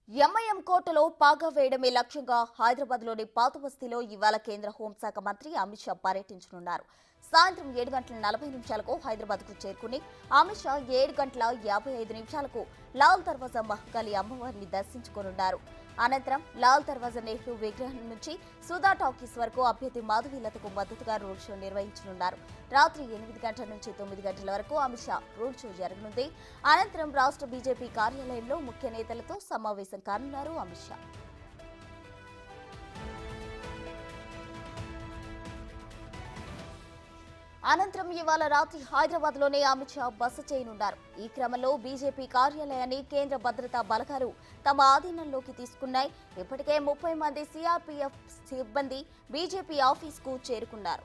MIM కోటలో పాగా వేయడమే లక్ష్యంగా హైదరాబాద్లోని పాతబస్తీలో ఇవాళ కేంద్ర హోంశాఖ మంత్రి అమిత్ షా పర్యటించనున్నారు. సాయంత్రం 7:40 హైదరాబాద్కు చేరుకుని అమిత్ షా 7:55 లాల్ దర్వాజా మహంకాళి అమ్మవారిని దర్శించుకోనున్నారు. అనంతరం లాల్ దర్వాజా నెహ్రూ విగ్రహం నుంచి సుధా టాకీస్ వరకు అభ్యర్థి మాధవీలతకు మద్దతుగా రోడ్ షో నిర్వహించనున్నారు. రాత్రి 8 నుంచి 9 వరకు అమిత్ షా రోడ్ షో జరగనుంది. అనంతరం రాష్ట్ర బీజేపీ కార్యాలయంలో ముఖ్య నేతలతో సమావేశం కానున్నారు అమిత్ షా. అనంతరం ఇవాళ రాత్రి హైదరాబాద్లోనే అమిత్ షా బస చేయనున్నారు. ఈ క్రమంలో బీజేపీ కార్యాలయాన్ని కేంద్ర భద్రతా బలగాలు తమ ఆధీనంలోకి తీసుకున్నాయి. ఇప్పటికే 30 మంది సిఆర్పీఎఫ్ సిబ్బంది బీజేపీ ఆఫీస్కు చేరుకున్నారు.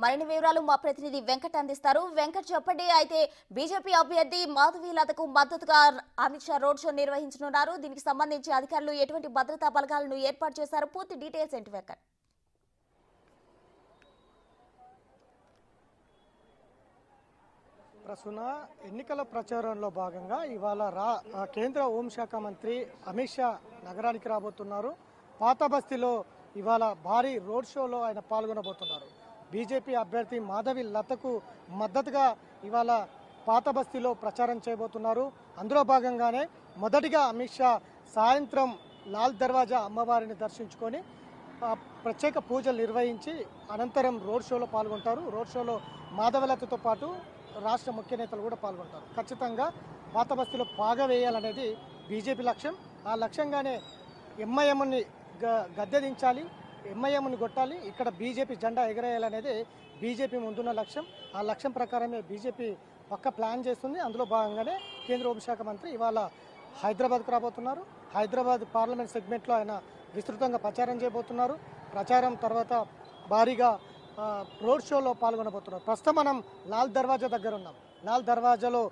మరిన్ని వివరాలు మా ప్రతినిధి వెంకట్ అందిస్తారు. వెంకట్, చెప్పండి. అయితే బీజేపీ అభ్యర్థి మాధవీలతకు మద్దతుగా అమిత్ షా రోడ్ షో నిర్వహించనున్నారు. దీనికి సంబంధించి అధికారులు ఎటువంటి భద్రతా బలగాలను ఏర్పాటు చేశారు? పూర్తి డీటెయిల్స్ ఏంటి వెంకట్? ప్రస్తుత ఎన్నికల ప్రచారంలో భాగంగా ఇవాళ కేంద్ర హోంశాఖ మంత్రి అమిత్ షా నగరానికి రాబోతున్నారు. పాతబస్తీలో ఇవాళ భారీ రోడ్ షోలో ఆయన పాల్గొనబోతున్నారు. బీజేపీ అభ్యర్థి మాధవి లతకు మద్దతుగా ఇవాళ పాతబస్తీలో ప్రచారం చేయబోతున్నారు. అందులో భాగంగానే మొదటిగా అమిత్ షా సాయంత్రం లాల్ దర్వాజా అమ్మవారిని దర్శించుకొని ప్రత్యేక పూజలు నిర్వహించి అనంతరం రోడ్ షోలో పాల్గొంటారు. రోడ్ షోలో మాధవలతతో పాటు రాష్ట్ర ముఖ్య నేతలు కూడా పాల్గొంటారు. ఖచ్చితంగా పాతబస్తీలో పాగా వేయాలనేది బీజేపీ లక్ష్యం. ఆ లక్ష్యంగానే ఎంఐఎంని గద్దెదించాలి, ఎంఐఎంని కొట్టాలి, ఇక్కడ బీజేపీ జెండా ఎగరేయాలనేది బీజేపీ ముందున్న లక్ష్యం. ఆ లక్ష్యం ప్రకారమే బీజేపీ పక్క ప్లాన్ చేస్తుంది. అందులో భాగంగానే కేంద్ర హోంశాఖ మంత్రి ఇవాళ హైదరాబాద్కు రాబోతున్నారు. హైదరాబాద్ పార్లమెంట్ సెగ్మెంట్లో ఆయన విస్తృతంగా ప్రచారం చేయబోతున్నారు. ప్రచారం తర్వాత భారీగా రోడ్ షోలో పాల్గొనబోతున్నారు. ప్రస్తుతం మనం లాల్ దర్వాజా దగ్గర ఉన్నాం. లాల్ దర్వాజాలో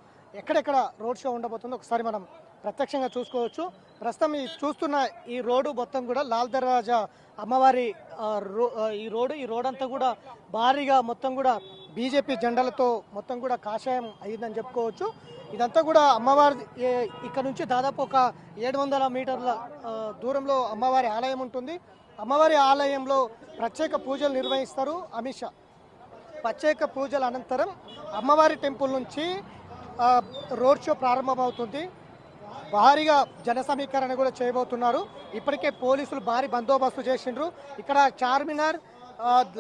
ఎక్కడెక్కడ రోడ్ షో ఉండబోతుందో ఒకసారి మనం ప్రత్యక్షంగా చూసుకోవచ్చు. ప్రస్తుతం చూస్తున్న ఈ రోడ్డు మొత్తం కూడా లాల్ దర్వాజా అమ్మవారి ఈ రోడ్ అంతా కూడా భారీగా మొత్తం కూడా బీజేపీ జెండాలతో మొత్తం కూడా కాషాయం అయిందని చెప్పుకోవచ్చు. ఇదంతా కూడా అమ్మవారి ఇక్కడ నుంచి దాదాపు ఒక 700 మీటర్ల దూరంలో అమ్మవారి ఆలయం ఉంటుంది. అమ్మవారి ఆలయంలో ప్రత్యేక పూజలు నిర్వహిస్తారు అమిత్ షా. ప్రత్యేక పూజల అనంతరం అమ్మవారి టెంపుల్ నుంచి రోడ్ షో ప్రారంభమవుతుంది. భారీగా జన సమీకరణ కూడా చేయబోతున్నారు. ఇప్పటికే పోలీసులు భారీ బందోబస్తు చేసిండ్రు. ఇక్కడ చార్మినార్,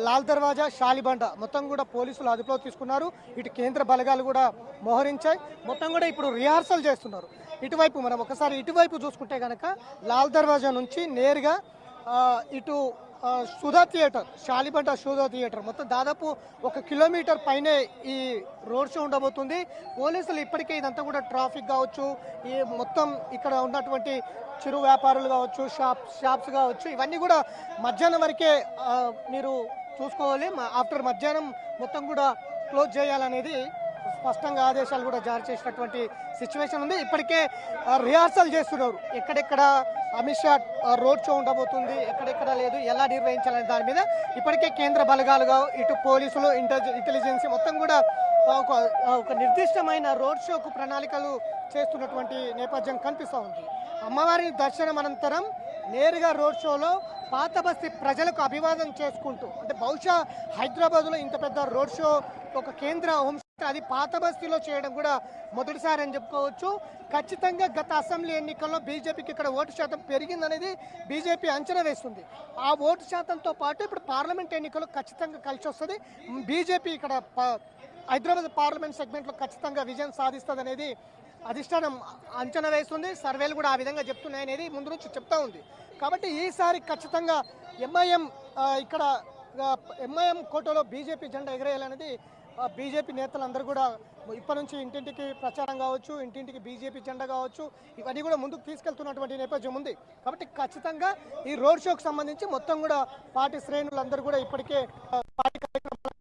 లాల్ దర్వాజా, షాలిబండ మొత్తం కూడా పోలీసులు అదుపులో తీసుకున్నారు. ఇటు కేంద్ర బలగాలు కూడా మోహరించాయి. మొత్తం కూడా ఇప్పుడు రిహార్సల్ చేస్తున్నారు. ఇటువైపు మనం ఒకసారి ఇటువైపు చూసుకుంటే కనుక లాల్ దర్వాజా నుంచి నేరుగా ఇటు సుధా థియేటర్, షాలిబంట సుధా థియేటర్ మొత్తం దాదాపు 1 కిలోమీటర్ పైనే ఈ రోడ్ షో ఉండబోతుంది. పోలీసులు ఇప్పటికే ఇదంతా కూడా ట్రాఫిక్ కావచ్చు, ఈ మొత్తం ఇక్కడ ఉన్నటువంటి చిరు వ్యాపారులు కావచ్చు, షాప్స్ కావచ్చు, ఇవన్నీ కూడా మధ్యాహ్నం వరకే మీరు చూసుకోవాలి. ఆఫ్టర్ మధ్యాహ్నం మొత్తం కూడా క్లోజ్ చేయాలనేది స్పష్టంగా ఆదేశాలు కూడా జారీ చేసినటువంటి సిచ్యువేషన్ ఉంది. ఇప్పటికే రిహార్సల్ చేస్తున్నారు. ఎక్కడెక్కడ అమిత్ షా రోడ్ షో ఉండబోతుంది, ఎక్కడెక్కడ లేదు, ఎలా నిర్వహించాలనే దాని మీద ఇప్పటికే కేంద్ర బలగాలుగా ఇటు పోలీసులు, ఇంటెలిజెన్స్ మొత్తం కూడా ఒక నిర్దిష్టమైన రోడ్ షోకు ప్రణాళికలు చేస్తున్నటువంటి నేపథ్యం కనిపిస్తూ ఉంది. అమ్మవారి దర్శనం అనంతరం నేరుగా రోడ్ షోలో పాతబస్తీ ప్రజలకు అభివాదం చేసుకుంటూ, అంటే బహుశా హైదరాబాద్లో ఇంత పెద్ద రోడ్ షో ఒక కేంద్ర హోంశాఖ అది పాతబస్తీలో చేయడం కూడా మొదటిసారి అని చెప్పుకోవచ్చు. ఖచ్చితంగా గత అసెంబ్లీ ఎన్నికల్లో బీజేపీకి ఇక్కడ ఓటు శాతం పెరిగిందనేది బీజేపీ అంచనా వేస్తుంది. ఆ ఓటు శాతంతో పాటు ఇప్పుడు పార్లమెంట్ ఎన్నికల్లో ఖచ్చితంగా కలిసి వస్తుంది. బీజేపీ ఇక్కడ హైదరాబాద్ పార్లమెంట్ సెగ్మెంట్లో ఖచ్చితంగా విజయం సాధిస్తుంది అనేది అధిష్టానం అంచనా వేస్తుంది. సర్వేలు కూడా ఆ విధంగా చెప్తున్నాయి అనేది ముందు నుంచి చెప్తా ఉంది. కాబట్టి ఈసారి ఖచ్చితంగా ఇక్కడ ఎంఐఎం కోటలో బీజేపీ జెండా ఎగరేయాలనేది బీజేపీ నేతలందరూ కూడా ఇప్పటి నుంచి ఇంటింటికి ప్రచారం కావచ్చు, ఇంటింటికి బీజేపీ జెండా కావచ్చు, ఇవన్నీ కూడా ముందుకు తీసుకెళ్తున్నటువంటి నేపథ్యం ఉంది. కాబట్టి ఖచ్చితంగా ఈ రోడ్ షోకు సంబంధించి మొత్తం కూడా పార్టీ శ్రేణులందరూ కూడా ఇప్పటికే పార్టీ కార్యక్రమాలు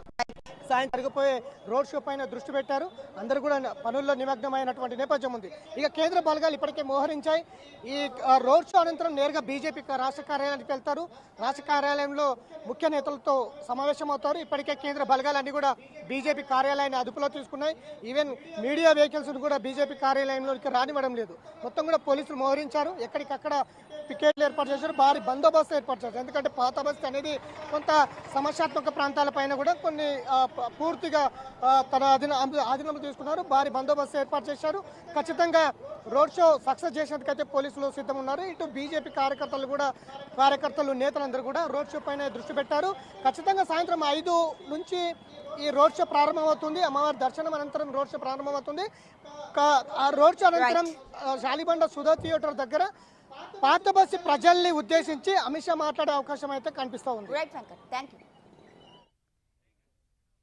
సాయంత్రం జరిగిపోయే రోడ్ షో పైన దృష్టి పెట్టారు. అందరూ కూడా పనుల్లో నిమగ్నమైనటువంటి నేపథ్యం ఉంది. ఇక కేంద్ర బలగాలు ఇప్పటికే మోహరించాయి. ఈ రోడ్ షో అనంతరం నేరుగా బీజేపీ రాష్ట్ర కార్యాలయానికి వెళ్తారు. రాష్ట్ర కార్యాలయంలో ముఖ్య నేతలతో సమావేశమవుతారు. ఇప్పటికే కేంద్ర బలగాలన్నీ కూడా బీజేపీ కార్యాలయాన్ని అదుపులో తీసుకున్నాయి. ఈవెన్ మీడియా వెహికల్స్ కూడా బీజేపీ కార్యాలయంలోకి రానివ్వడం లేదు. మొత్తం కూడా పోలీసులు మోహరించారు. ఎక్కడికక్కడ పికెట్లు ఏర్పాటు చేశారు. భారీ బందోబస్తు ఏర్పాటు చేశారు. ఎందుకంటే పాత బస్తీ అనేది కొంత సమస్యాత్మక ప్రాంతాలపైన కూడా కొన్ని పూర్తిగా తన ఆధీనంలో తీసుకున్నారు. భారీ బందోబస్తు ఏర్పాటు చేశారు. ఖచ్చితంగా రోడ్ షో సక్సెస్ చేసేందుకైతే పోలీసులు సిద్ధం ఉన్నారు. ఇటు బీజేపీ కార్యకర్తలు నేతలందరూ కూడా రోడ్ షో పైన దృష్టి పెట్టారు. ఖచ్చితంగా సాయంత్రం 5 నుంచి ఈ రోడ్ షో ప్రారంభమవుతుంది. అమ్మవారి దర్శనం అనంతరం రోడ్ షో ప్రారంభమవుతుంది. ఆ రోడ్ షో అనంతరం శాలిబండ సుధా థియేటర్ దగ్గర పాత బస్సు ప్రజల్ని ఉద్దేశించి అమిత్ షా మాట్లాడే అవకాశం అయితే కనిపిస్తూ ఉంది. Right Venkat, thank you.